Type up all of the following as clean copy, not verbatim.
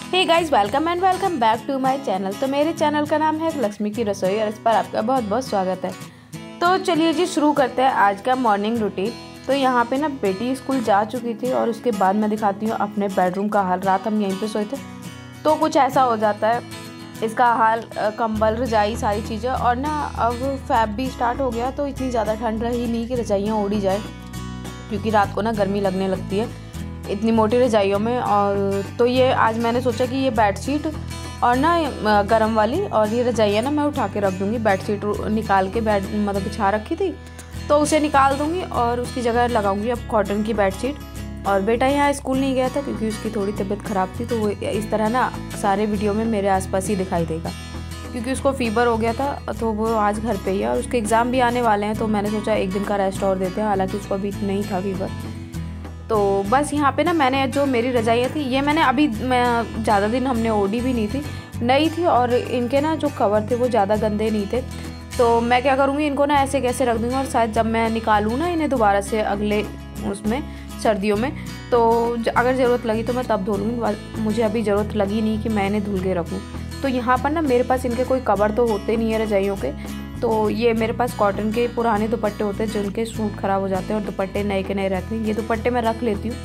Hey guys, welcome and welcome back to my channel. तो मेरे channel का नाम है लक्ष्मी की रसोई और इस पर आपका बहुत बहुत स्वागत है। तो चलिए जी शुरू करते हैं आज का मॉर्निंग रूटीन। तो यहाँ पे ना बेटी स्कूल जा चुकी थी और उसके बाद मैं दिखाती हूँ अपने बेडरूम का हाल। रात हम यहीं पे सोए थे तो कुछ ऐसा हो जाता है इसका हाल, कंबल रजाई सारी चीज़ें। और ना अब फैब भी स्टार्ट हो गया तो इतनी ज़्यादा ठंड रही नहीं कि रजाइयाँ ओढ़ी जाए, क्योंकि रात को ना गर्मी लगने लगती है इतनी मोटी रजाइयों में। और तो ये आज मैंने सोचा कि ये बेडशीट और ना गरम वाली और ये रजाइयाँ ना मैं उठा के रख दूँगी। बेडशीट निकाल के बेड मतलब बिछा रखी थी तो उसे निकाल दूँगी और उसकी जगह लगाऊँगी अब कॉटन की बेडशीट। और बेटा यहाँ स्कूल नहीं गया था क्योंकि उसकी थोड़ी तबीयत ख़राब थी, तो वो इस तरह ना सारे वीडियो में मेरे आसपास ही दिखाई देगा क्योंकि उसको फ़ीवर हो गया था। तो वो आज घर पे ही है और उसके एग्ज़ाम भी आने वाले हैं, तो मैंने सोचा एक दिन का रेस्ट और देते हैं। हालांकि उसको अभी नहीं था फ़ीवर। तो बस यहाँ पे ना मैंने जो मेरी रजाइयाँ थी ये मैं ज़्यादा दिन हमने ओढ़ी भी नहीं थी, नई थी और इनके ना जो कवर थे वो ज़्यादा गंदे नहीं थे। तो मैं क्या करूँगी, इनको ना ऐसे कैसे रख दूँगी और शायद जब मैं निकालूँ ना इन्हें दोबारा से अगले उसमें सर्दियों में, तो अगर ज़रूरत लगी तो मैं तब धो लूँगी। मुझे अभी ज़रूरत लगी नहीं कि मैं इन्हें धुल के रखूँ। तो यहाँ पर ना मेरे पास इनके कोई कवर तो होते नहीं है रजाइयों के, तो ये मेरे पास कॉटन के पुराने दुपट्टे होते हैं जिनके सूट ख़राब हो जाते हैं और दुपट्टे नए के नए रहते हैं। ये दुपट्टे मैं रख लेती हूँ।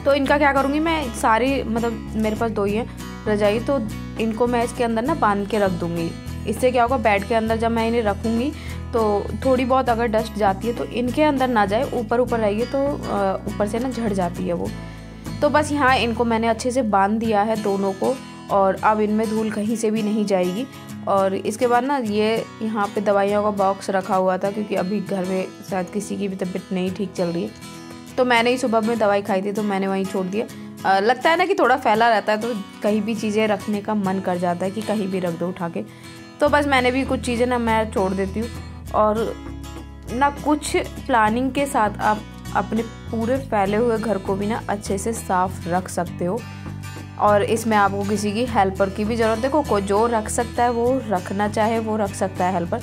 तो इनका क्या करूँगी मैं, सारी मतलब मेरे पास दो ही है रजाई, तो इनको मैं इसके अंदर ना बांध के रख दूँगी। इससे क्या होगा, बेड के अंदर जब मैं इन्हें रखूँगी तो थोड़ी बहुत अगर डस्ट जाती है तो इनके अंदर ना जाए, ऊपर ऊपर रहेगी तो ऊपर से ना झड़ जाती है वो। तो बस यहाँ इनको मैंने अच्छे से बांध दिया है दोनों को, और अब इनमें धूल कहीं से भी नहीं जाएगी। और इसके बाद ना ये यहाँ पे दवाइयों का बॉक्स रखा हुआ था क्योंकि अभी घर में शायद किसी की भी तबीयत नहीं ठीक चल रही है, तो मैंने ही सुबह में दवाई खाई थी तो मैंने वहीं छोड़ दिया। लगता है ना कि थोड़ा फैला रहता है तो कहीं भी चीज़ें रखने का मन कर जाता है कि कहीं भी रख दो उठा के। तो बस मैंने भी कुछ चीज़ें ना मैं छोड़ देती हूँ। और ना कुछ प्लानिंग के साथ आप अपने पूरे फैले हुए घर को भी ना अच्छे से साफ रख सकते हो। और इसमें आपको किसी की हेल्पर की भी ज़रूरत है। को जो रख सकता है वो रखना चाहे वो रख सकता है हेल्पर,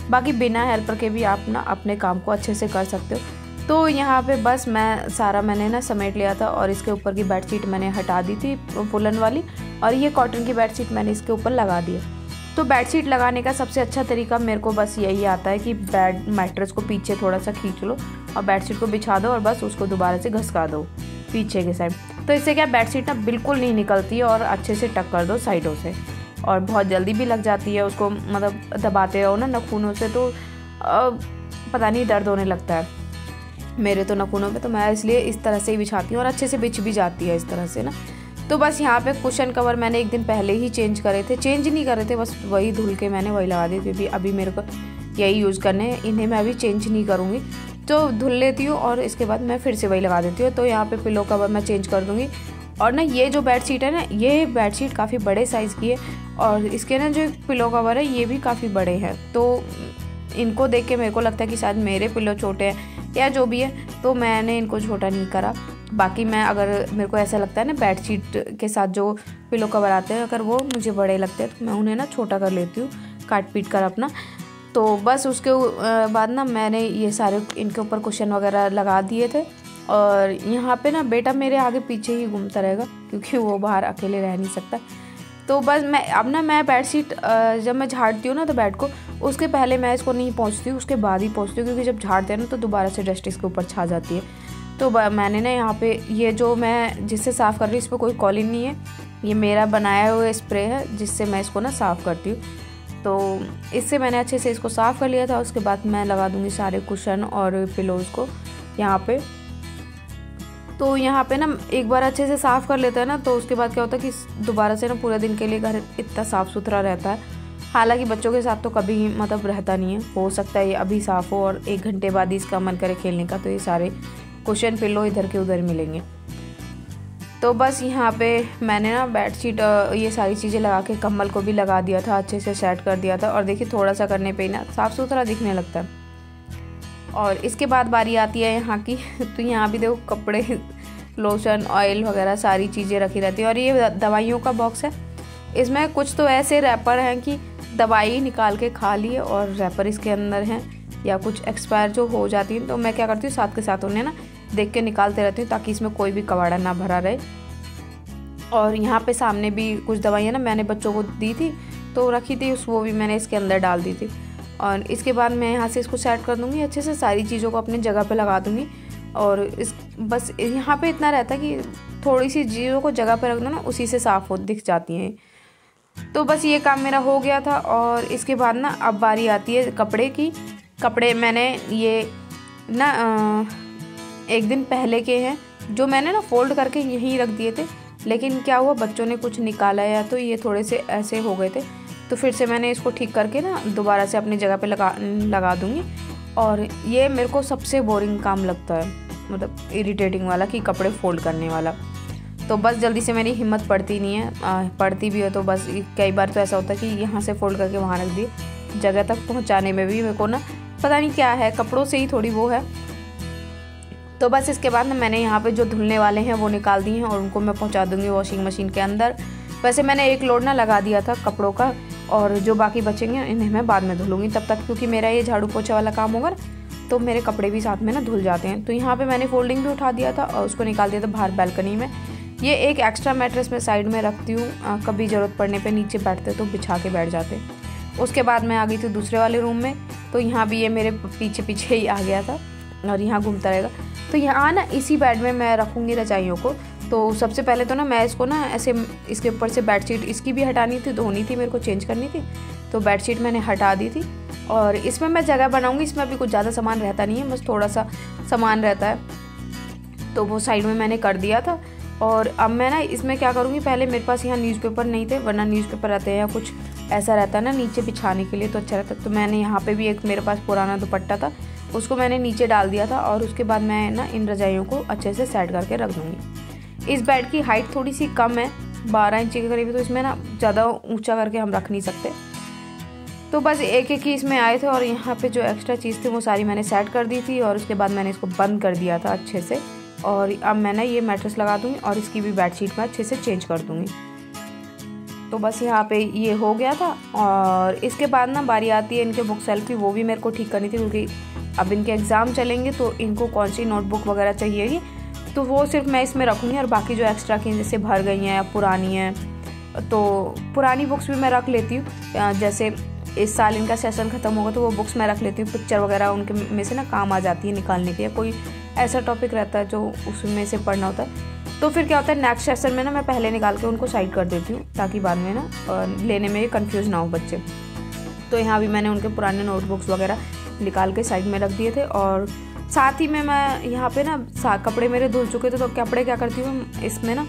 बाकी बिना हेल्पर के भी आप ना अपने काम को अच्छे से कर सकते हो। तो यहाँ पे बस मैंने ना समेट लिया था और इसके ऊपर की बेडशीट मैंने हटा दी थी वुलन वाली, और ये कॉटन की बेडशीट मैंने इसके ऊपर लगा दी है। तो बेडशीट लगाने का सबसे अच्छा तरीका मेरे को बस यही आता है कि बेड मैट्रेस को पीछे थोड़ा सा खींच लो और बेडशीट को बिछा दो और बस उसको दोबारा से घसका दो पीछे के साइड। तो इससे क्या बेडशीट ना बिल्कुल नहीं निकलती है और अच्छे से टक कर दो साइडों से, और बहुत जल्दी भी लग जाती है। उसको मतलब दबाते रहो ना नाखूनों से तो पता नहीं दर्द होने लगता है मेरे तो नाखूनों पे, तो मैं इसलिए इस तरह से ही बिछाती हूँ और अच्छे से बिछ भी जाती है इस तरह से ना। तो बस यहाँ पे कुशन कवर मैंने एक दिन पहले ही चेंज करे थे, चेंज नहीं करे थे, बस वही धुल के मैंने वही लगा दी थी। अभी मेरे को यही यूज़ करने हैं, इन्हें मैं अभी चेंज नहीं करूँगी। तो धुल लेती हूँ और इसके बाद मैं फिर से वही लगा देती हूँ। तो यहाँ पे पिलो कवर मैं चेंज कर दूँगी। और ना ये जो बेडशीट है ना, ये बेडशीट काफ़ी बड़े साइज़ की है और इसके ना जो पिलो कवर है ये भी काफ़ी बड़े हैं। तो इनको देख के मेरे को लगता है कि शायद मेरे पिलो छोटे हैं या जो भी है, तो मैंने इनको छोटा नहीं करा। बाकी मैं अगर मेरे को ऐसा लगता है ना बेडशीट के साथ जो पिलो कवर आते हैं अगर वो मुझे बड़े लगते हैं तो मैं उन्हें ना छोटा कर लेती हूँ काट पीट कर अपना। तो बस उसके बाद ना मैंने ये सारे इनके ऊपर कुशन वगैरह लगा दिए थे। और यहाँ पे ना बेटा मेरे आगे पीछे ही घूमता रहेगा क्योंकि वो बाहर अकेले रह नहीं सकता। तो बस मैं बेडशीट जब मैं झाड़ती हूँ ना तो बेड को, उसके पहले मैं इसको नहीं पोंछती हूँ, उसके बाद ही पोंछती हूँ, क्योंकि जब झाड़ते हैं ना तो दोबारा से डस्ट इसके ऊपर छा जाती है। तो मैंने ना यहाँ पे ये जो मैं जिससे साफ़ कर रही हूँ इस पर कोई कॉलिन नहीं है, ये मेरा बनाया हुआ स्प्रे है जिससे मैं इसको ना साफ़ करती हूँ। तो इससे मैंने अच्छे से इसको साफ़ कर लिया था। उसके बाद मैं लगा दूँगी सारे कुशन और पिलोज़ को यहाँ पे। तो यहाँ पे ना एक बार अच्छे से साफ़ कर लेते हैं ना तो उसके बाद क्या होता है कि दोबारा से ना पूरे दिन के लिए घर इतना साफ़ सुथरा रहता है। हालांकि बच्चों के साथ तो कभी मतलब रहता नहीं है, हो सकता है ये अभी साफ़ हो और 1 घंटे बाद ही इसका मन करे खेलने का तो ये सारे कुशन पिलो इधर के उधर मिलेंगे। तो बस यहाँ पे मैंने ना बेडशीट ये सारी चीज़ें लगा के कंबल को भी लगा दिया था, अच्छे से सेट कर दिया था। और देखिए थोड़ा सा करने पे ही ना साफ़ सुथरा दिखने लगता है। और इसके बाद बारी आती है यहाँ की। तो यहाँ भी देखो कपड़े, लोशन, ऑयल वगैरह सारी चीज़ें रखी रहती है। और ये दवाइयों का बॉक्स है, इसमें कुछ तो ऐसे रैपर हैं कि दवाई निकाल के खा लिए और रैपर इसके अंदर हैं, या कुछ एक्सपायर जो हो जाती है तो मैं क्या करती हूँ साथ के साथ उन्हें ना देख के निकालते रहती हूँ ताकि इसमें कोई भी कबाड़ा ना भरा रहे। और यहाँ पे सामने भी कुछ दवाइयाँ ना मैंने बच्चों को दी थी तो रखी थी, वो भी मैंने इसके अंदर डाल दी थी। और इसके बाद मैं यहाँ से इसको सेट कर दूँगी अच्छे से, सारी चीज़ों को अपनी जगह पे लगा दूँगी। और इस बस यहाँ पे इतना रहता है कि थोड़ी सी चीज़ों को जगह पे रख दो ना, उसी से साफ़ हो दिख जाती हैं। तो बस ये काम मेरा हो गया था। और इसके बाद ना अब बारी आती है कपड़े की। कपड़े मैंने ये ना एक दिन पहले के हैं, जो मैंने ना फोल्ड करके यहीं रख दिए थे, लेकिन क्या हुआ बच्चों ने कुछ निकाला या तो ये थोड़े से ऐसे हो गए थे, तो फिर से मैंने इसको ठीक करके ना दोबारा से अपनी जगह पे लगा दूँगी। और ये मेरे को सबसे बोरिंग काम लगता है, मतलब इरिटेटिंग वाला, कि कपड़े फोल्ड करने वाला। तो बस जल्दी से मेरी हिम्मत पड़ती नहीं है, पड़ती भी हो तो बस कई बार तो ऐसा होता है कि यहाँ से फोल्ड करके वहाँ रख दिए। जगह तक पहुँचाने में भी मेरे को ना पता नहीं क्या है, कपड़ों से ही थोड़ी वो है। तो बस इसके बाद ना मैंने यहाँ पे जो धुलने वाले हैं वो निकाल दिए हैं और उनको मैं पहुँचा दूँगी वॉशिंग मशीन के अंदर। वैसे मैंने एक लोड ना लगा दिया था कपड़ों का, और जो बाकी बचेंगे इन्हें मैं बाद में धुलूँगी तब तक, क्योंकि मेरा ये झाड़ू पोछा वाला काम होगा तो मेरे कपड़े भी साथ में ना धुल जाते हैं। तो यहाँ पे मैंने फोल्डिंग भी उठा दिया था और उसको निकाल दिया था बाहर बालकनी में। ये एक एक्स्ट्रा मैट्रेस में साइड में रखती हूँ, कभी ज़रूरत पड़ने पे नीचे बैठते तो बिछा के बैठ जाते। उसके बाद मैं आ गई थी दूसरे वाले रूम में, तो यहाँ भी ये मेरे पीछे पीछे ही आ गया था और यहाँ घूमता रहेगा। तो यहाँ ना इसी बेड में मैं रखूँगी रजाइयों को। तो सबसे पहले तो ना मैं इसको ना ऐसे इसके ऊपर से बेडशीट इसकी भी हटानी थी, धोनी थी, मेरे को चेंज करनी थी, तो बेडशीट मैंने हटा दी थी। और इसमें मैं जगह बनाऊँगी, इसमें अभी कुछ ज़्यादा सामान रहता नहीं है, बस थोड़ा सा सामान रहता है, तो वो साइड में मैंने कर दिया था। और अब मैं ना इसमें क्या करूँगी, पहले मेरे पास यहाँ न्यूज़पेपर नहीं थे, वरना न्यूज़पेपर रहते हैं या कुछ ऐसा रहता है ना नीचे बिछाने के लिए तो अच्छा रहता है। तो मैंने यहाँ पे भी एक मेरे पास पुराना दुपट्टा था, उसको मैंने नीचे डाल दिया था। और उसके बाद मैं ना इन रजाइयों को अच्छे से सेट करके रख दूँगी। इस बेड की हाइट थोड़ी सी कम है, 12 इंच के करीब, तो इसमें ना ज़्यादा ऊँचा करके हम रख नहीं सकते। तो बस एक एक ही इसमें आए थे और यहाँ पे जो एक्स्ट्रा चीज़ थी वो सारी मैंने सेट कर दी थी। और उसके बाद मैंने इसको बंद कर दिया था अच्छे से। और अब मैं ना ये मैट्रेस लगा दूँगी और इसकी भी बेडशीट में अच्छे से चेंज कर दूँगी। तो बस यहाँ पे ये हो गया था। और इसके बाद ना बारी आती है इनके बुक सेल्फ की, वो भी मेरे को ठीक करनी थी, क्योंकि अब इनके एग्ज़ाम चलेंगे तो इनको कौन सी नोटबुक वगैरह चाहिएगी, तो वो सिर्फ मैं इसमें रखूँगी। और बाकी जो एक्स्ट्रा की जैसे भर गई हैं या पुरानी हैं, तो पुरानी बुक्स भी मैं रख लेती हूँ। जैसे इस साल इनका सेशन ख़त्म होगा तो वो बुक्स मैं रख लेती हूँ, पिक्चर वगैरह उनके में से ना काम आ जाती है निकालने के, या कोई ऐसा टॉपिक रहता है जो उसमें से पढ़ना होता है। तो फिर क्या होता है, नेक्स्ट सेशन में ना मैं पहले निकाल के उनको साइड कर देती हूँ, ताकि बाद में ना लेने में कंफ्यूज ना हो बच्चे। तो यहाँ भी मैंने उनके पुराने नोटबुक्स वगैरह निकाल के साइड में रख दिए थे। और साथ ही में मैं यहाँ पे ना कपड़े मेरे धुल चुके थे, तो कपड़े क्या करती हूँ इसमें ना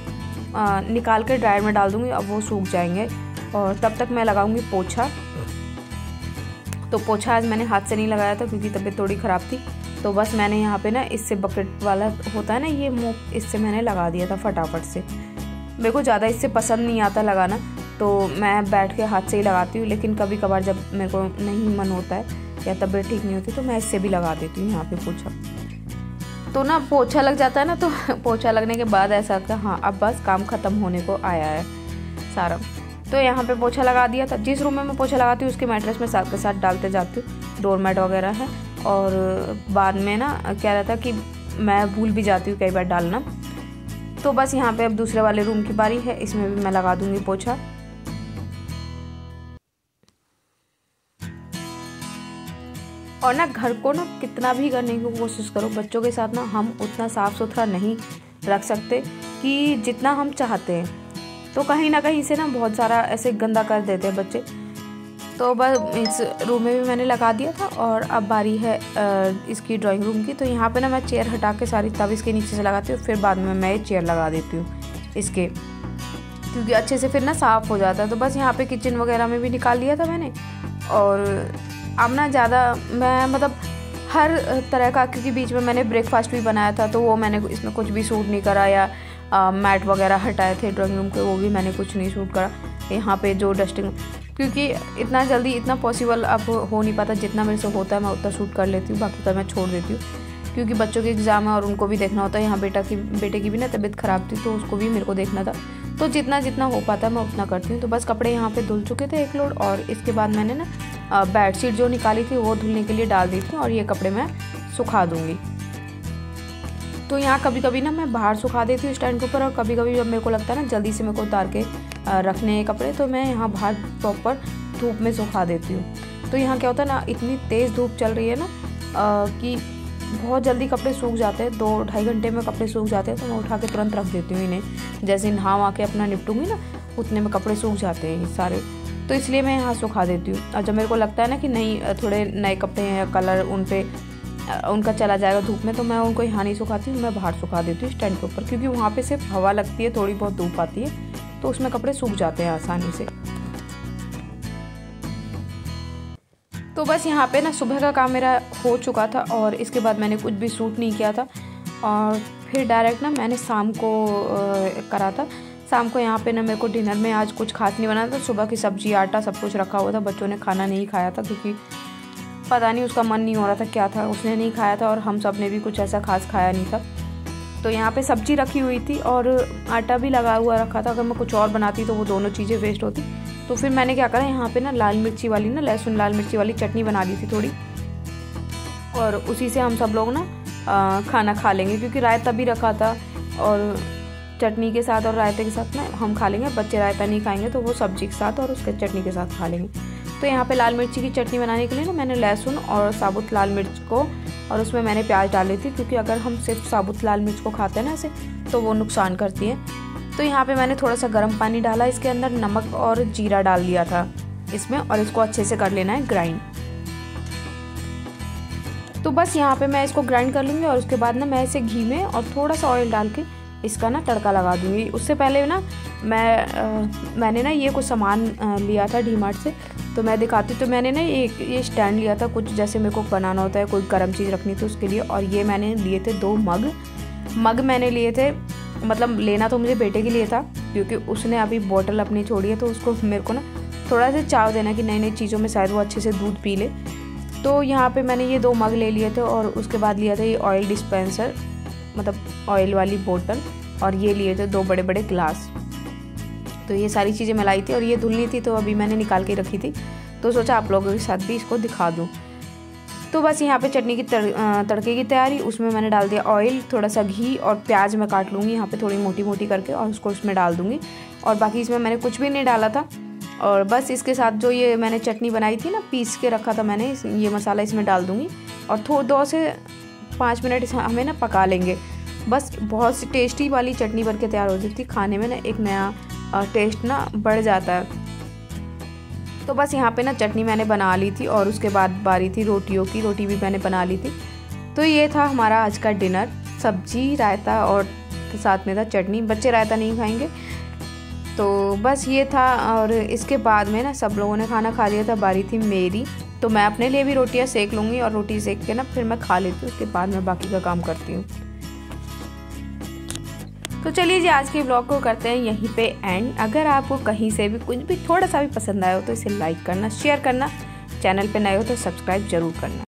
निकाल के ड्रायर में डाल दूँगी, अब वो सूख जाएंगे। और तब तक मैं लगाऊंगी पोछा। तो पोछा आज मैंने हाथ से नहीं लगाया था क्योंकि तबीयत थोड़ी ख़राब थी, तो बस मैंने यहाँ पे ना इससे बकेट वाला होता है ना ये मोप, इससे मैंने लगा दिया था फटाफट से। मेरे को ज़्यादा इससे पसंद नहीं आता लगाना, तो मैं बैठ के हाथ से ही लगाती हूँ। लेकिन कभी कभार जब मेरे को नहीं मन होता है या तबीयत ठीक नहीं होती तो मैं इससे भी लगा देती हूँ यहाँ पे पोछा। तो ना पोछा लग जाता है ना, तो पोछा लगने के बाद ऐसा लगता है हाँ अब बस काम ख़त्म होने को आया है सारा। तो यहाँ पे पोछा लगा दिया था। जिस रूम में मैं पोछा लगाती हूँ उसके मैट्रेस में साथ के साथ डालते जाती हूँ, डोरमैट वगैरह है। और बाद में ना क्या रहता है कि मैं भूल भी जाती हूँ कई बार डालना। तो बस यहाँ पे अब दूसरे वाले रूम की बारी है, इसमें भी मैं लगा दूँगी पोछा। और ना घर को ना कितना भी करने की कोशिश करो, बच्चों के साथ ना हम उतना साफ़ सुथरा नहीं रख सकते कि जितना हम चाहते हैं। तो कहीं ना कहीं से ना बहुत सारा ऐसे गंदा कर देते हैं बच्चे। तो बस इस रूम में भी मैंने लगा दिया था। और अब बारी है इसकी ड्राइंग रूम की। तो यहाँ पे ना मैं चेयर हटा के सारी तब इसके नीचे से लगाती हूँ, फिर बाद में मैं चेयर लगा देती हूँ इसके, क्योंकि अच्छे से फिर ना साफ़ हो जाता है। तो बस यहाँ पे किचन वगैरह में भी निकाल लिया था मैंने। और अब ना ज़्यादा मैं मतलब हर तरह का, क्योंकि बीच में मैंने ब्रेकफास्ट भी बनाया था तो वो मैंने इसमें कुछ भी सूट नहीं करा, या मैट वगैरह हटाए थे ड्राइंग रूम के, वो भी मैंने कुछ नहीं सूट करा। यहाँ पे जो डस्टिंग, क्योंकि इतना जल्दी इतना पॉसिबल अब हो नहीं पाता, जितना मेरे से होता है मैं उतना शूट कर लेती हूँ, बाकी का मैं छोड़ देती हूँ, क्योंकि बच्चों के एग्ज़ाम है और उनको भी देखना होता है। यहाँ बेटे की भी ना तबीयत ख़राब थी तो उसको भी मेरे को देखना था, तो जितना जितना हो पाता है मैं उतना करती हूँ। तो बस कपड़े यहाँ पे धुल चुके थे एक लोड, और इसके बाद मैंने ना बेडशीट जो निकाली थी वो धुलने के लिए डाल दी थी, और ये कपड़े मैं सुखा दूँगी। तो यहाँ कभी कभी ना मैं बाहर सुखा देती हूँ स्टैंड के ऊपर, और कभी कभी जब मेरे को लगता है ना जल्दी से मेरे को उतार के रखने हैं कपड़े, तो मैं यहाँ बाहर प्रॉपर धूप में सुखा देती हूँ। तो यहाँ क्या होता है ना, इतनी तेज़ धूप चल रही है ना कि बहुत जल्दी कपड़े सूख जाते हैं, 2-2.5 घंटे में कपड़े सूख जाते हैं। तो मैं उठा के तुरंत रख देती हूँ इन्हें, जैसे नहा के अपना निपटूंगी ना उतने में कपड़े सूख जाते हैं ये सारे। तो इसलिए मैं यहाँ सुखा देती हूँ। और जब मेरे को लगता है ना कि नहीं थोड़े नए कपड़े हैं, कलर उनका चला जाएगा धूप में, तो मैं उनको यहाँ नहीं सुखाती हूँ, मैं बाहर सुखा देती हूँ स्टैंड के ऊपर, क्योंकि वहाँ पे सिर्फ हवा लगती है, थोड़ी बहुत धूप आती है, तो उसमें कपड़े सूख जाते हैं आसानी से। तो बस यहाँ पे ना सुबह का काम मेरा हो चुका था, और इसके बाद मैंने कुछ भी सूट नहीं किया था, और फिर डायरेक्ट ना मैंने शाम को करा था। शाम को यहाँ पे ना मेरे को डिनर में आज कुछ खास नहीं बना था। सुबह की सब्जी, आटा सब कुछ रखा हुआ था, बच्चों ने खाना नहीं खाया था, क्योंकि पता नहीं उसका मन नहीं हो रहा था क्या था, उसने नहीं खाया था और हम सब ने भी कुछ ऐसा खास खाया नहीं था। तो यहाँ पे सब्जी रखी हुई थी और आटा भी लगा हुआ रखा था। अगर मैं कुछ और बनाती तो वो दोनों चीज़ें वेस्ट होती। तो फिर मैंने क्या करा, यहाँ पे ना लाल मिर्ची वाली ना लहसुन लाल मिर्ची वाली चटनी बना ली थी थोड़ी, और उसी से हम सब लोग ना खाना खा लेंगे, क्योंकि रायता भी रखा था, और चटनी के साथ और रायते के साथ ना हम खा लेंगे। बच्चे रायता नहीं खाएंगे तो वो सब्जी के साथ और उसके चटनी के साथ खा लेंगे। तो यहाँ पे लाल मिर्ची की चटनी बनाने के लिए ना मैंने लहसुन और साबुत लाल मिर्च को, और उसमें मैंने प्याज डाली थी, क्योंकि अगर हम सिर्फ साबुत लाल मिर्च को खाते हैं ना ऐसे तो वो नुकसान करती है। तो यहाँ पे मैंने थोड़ा सा गर्म पानी डाला, इसके अंदर नमक और जीरा डाल दिया था इसमें, और इसको अच्छे से कर लेना है ग्राइंड। तो बस यहाँ पे मैं इसको ग्राइंड कर लूँगी, और उसके बाद ना मैं इसे घी में और थोड़ा सा ऑयल डाल के इसका ना तड़का लगा दूँगी। उससे पहले ना मैंने ना ये कुछ सामान लिया था डीमार्ट से, तो मैं दिखाती। तो मैंने ना ये स्टैंड लिया था, कुछ जैसे मेरे को बनाना होता है, कोई गर्म चीज़ रखनी थी उसके लिए। और ये मैंने लिए थे 2 मग मैंने लिए थे, मतलब लेना तो मुझे बेटे के लिए था, क्योंकि उसने अभी बोतल अपनी छोड़ी है, तो उसको मेरे को ना थोड़ा सा चाव देना कि नई नई चीज़ों में शायद वो अच्छे से दूध पी ले। तो यहाँ पे मैंने ये 2 मग ले लिए थे, और उसके बाद लिया था ये ऑयल डिस्पेंसर, मतलब ऑयल वाली बोतल, और ये लिए थे 2 बड़े बड़े गिलास। तो ये सारी चीज़ें मैं लाई थी, और ये धुलनी थी तो अभी मैंने निकाल के रखी थी, तो सोचा आप लोगों के साथ भी इसको दिखा दूँ। तो बस यहाँ पे चटनी की तड़के की तैयारी। उसमें मैंने डाल दिया ऑयल, थोड़ा सा घी, और प्याज मैं काट लूँगी यहाँ पे थोड़ी मोटी मोटी करके, और उसको उसमें डाल दूँगी। और बाकी इसमें मैंने कुछ भी नहीं डाला था, और बस इसके साथ जो ये मैंने चटनी बनाई थी ना, पीस के रखा था मैंने, ये मसाला इसमें डाल दूँगी, और 2 से 5 मिनट हमें ना पका लेंगे। बस बहुत सी टेस्टी वाली चटनी बन के तैयार हो जाती, खाने में ना एक नया टेस्ट ना बढ़ जाता है। तो बस यहाँ पे ना चटनी मैंने बना ली थी, और उसके बाद बारी थी रोटियों की, रोटी भी मैंने बना ली थी। तो ये था हमारा आज का डिनर, सब्जी, रायता और साथ में था चटनी। बच्चे रायता नहीं खाएंगे, तो बस ये था। और इसके बाद में ना सब लोगों ने खाना खा लिया था, बारी थी मेरी। तो मैं अपने लिए भी रोटियाँ सेक लूँगी, और रोटी सेक के ना फिर मैं खा लेती हूँ, उसके बाद मैं बाकी का काम करती हूँ। तो चलिए जी, आज के ब्लॉग को करते हैं यहीं पे एंड। अगर आपको कहीं से भी कुछ भी थोड़ा सा भी पसंद आया हो तो इसे लाइक करना, शेयर करना, चैनल पे नए हो तो सब्सक्राइब जरूर करना।